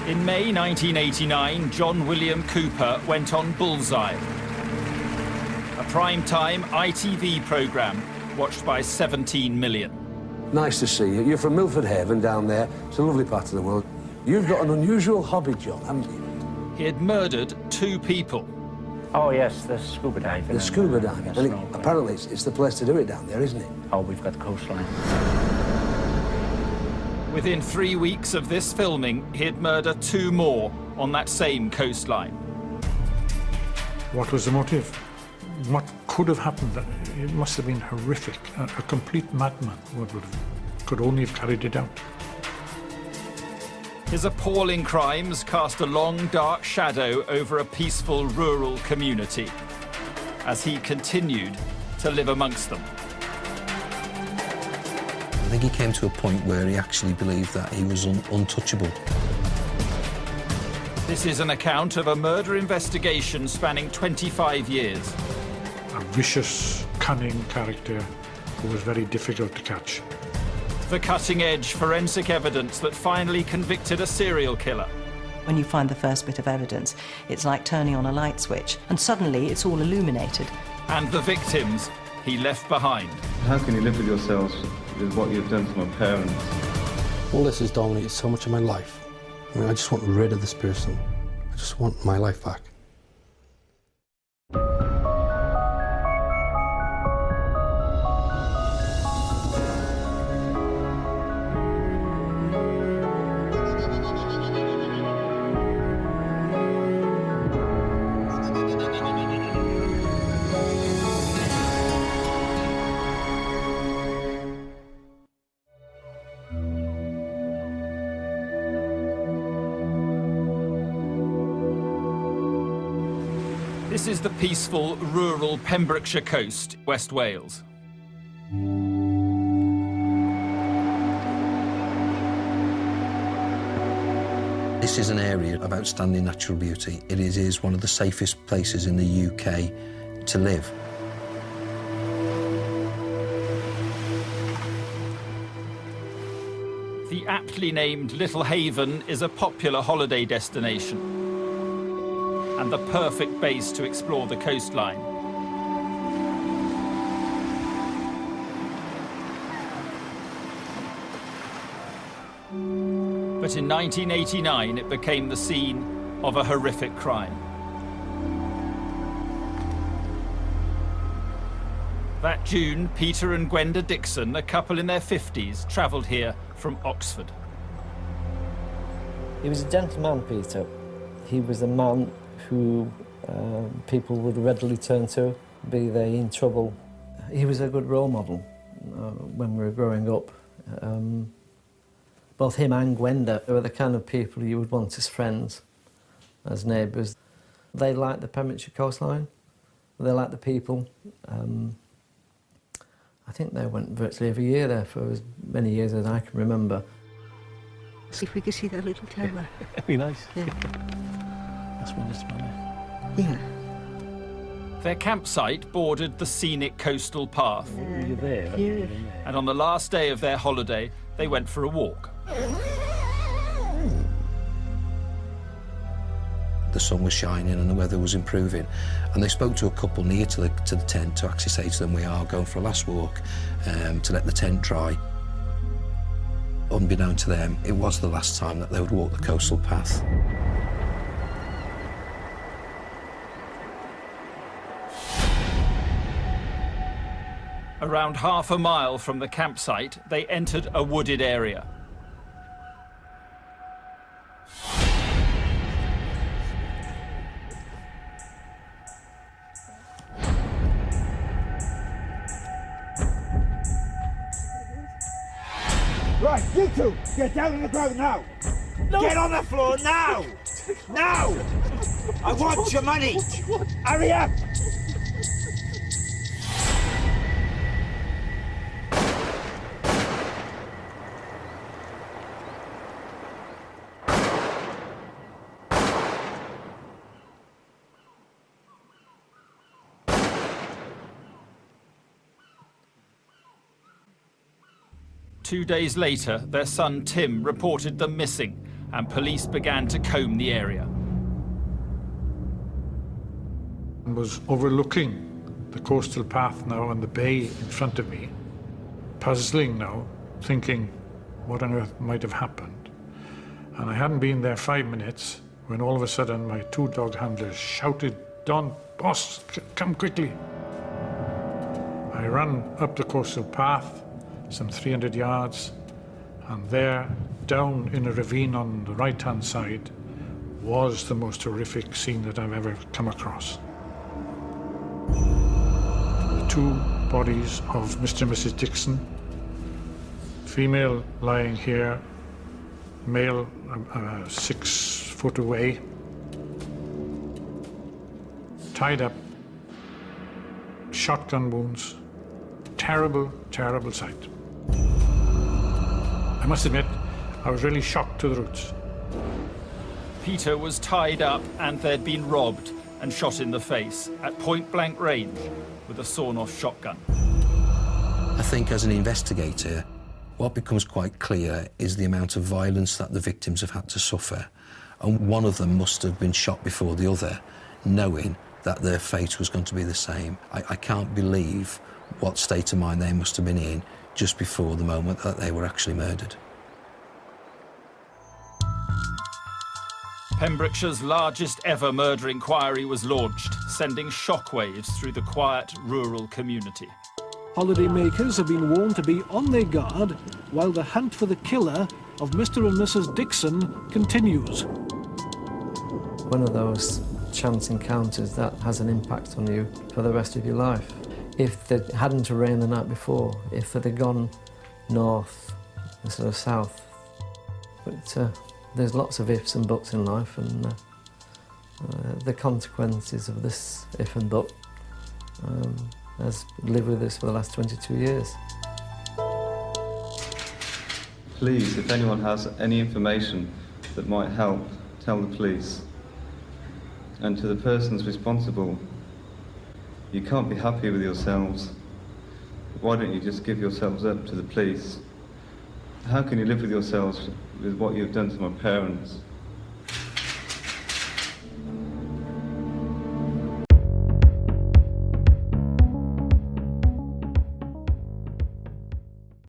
In May 1989, John William Cooper went on Bullseye, a prime-time ITV programme watched by 17 million. Nice to see you. You're from Milford Haven down there. It's a lovely part of the world. You've got an unusual hobby, John, haven't you? He had murdered 2 people. Oh, yes, the scuba diving. The scuba diving. And apparently it's the place to do it down there, isn't it? Oh, we've got the coastline. Within 3 weeks of this filming, he'd murdered 2 more on that same coastline. What was the motive? What could have happened? It must have been horrific. A complete madman could only have carried it out. His appalling crimes cast a long, dark shadow over a peaceful rural community as he continued to live amongst them. I think he came to a point where he actually believed that he was untouchable. This is an account of a murder investigation spanning 25 years. A vicious, cunning character who was very difficult to catch. The cutting-edge forensic evidence that finally convicted a serial killer. When you find the first bit of evidence, it's like turning on a light switch, and suddenly it's all illuminated. And the victims he left behind. How can you live with yourselves with what you've done to my parents? All this has dominated so much of my life. I mean, I just want rid of this person. I just want my life back. This is the peaceful, rural Pembrokeshire coast, West Wales. This is an area of outstanding natural beauty. It is one of the safest places in the UK to live. The aptly named Little Haven is a popular holiday destination and the perfect base to explore the coastline. But in 1989, it became the scene of a horrific crime. That June, Peter and Gwenda Dixon, a couple in their 50s, travelled here from Oxford. He was a gentleman, Peter. He was a man who people would readily turn to, be they in trouble. He was a good role model when we were growing up. Both him and Gwenda were the kind of people you would want as friends, as neighbours. They liked the Pembrokeshire coastline, they liked the people. I think they went virtually every year there for as many years as I can remember. See if we can see that little tower. That'd be nice. Yeah. That's one this money. Yeah. Their campsite bordered the scenic coastal path. Were you there? Yeah. And on the last day of their holiday, they went for a walk. The sun was shining and the weather was improving, and they spoke to a couple near to the tent to actually say to them, we are going for a last walk to let the tent dry. Unbeknown to them, it was the last time that they would walk the coastal path. Around half a mile from the campsite, they entered a wooded area. Right, you two, get down on the ground now. No. Get on the floor now. Now. I want your money. Hurry up. Two days later, their son Tim reported them missing and police began to comb the area. I was overlooking the coastal path now and the bay in front of me, puzzling now, thinking what on earth might have happened. And I hadn't been there 5 minutes when all of a sudden my 2 dog handlers shouted, "Don, boss, come quickly." I ran up the coastal path, some 300 yards, and there, down in a ravine on the right-hand side, was the most horrific scene that I've ever come across. The 2 bodies of Mr. and Mrs. Dixon, female lying here, male 6 foot away, tied up, shotgun wounds. Terrible, terrible sight. I must admit, I was really shocked to the roots. Peter was tied up and they'd been robbed and shot in the face at point-blank range with a sawn-off shotgun. I think as an investigator, what becomes quite clear is the amount of violence that the victims have had to suffer. And one of them must have been shot before the other, knowing that their fate was going to be the same. I can't believe what state of mind they must have been in just before the moment that they were actually murdered. Pembrokeshire's largest ever murder inquiry was launched, sending shockwaves through the quiet rural community. Holidaymakers have been warned to be on their guard while the hunt for the killer of Mr. and Mrs. Dixon continues. One of those chance encounters that has an impact on you for the rest of your life. If it hadn't rained the night before, if it had gone north instead of south. But there's lots of ifs and buts in life, and the consequences of this if and but has lived with us for the last 22 years. Please, if anyone has any information that might help, tell the police. And to the persons responsible, you can't be happy with yourselves. Why don't you just give yourselves up to the police? How can you live with yourselves with what you've done to my parents?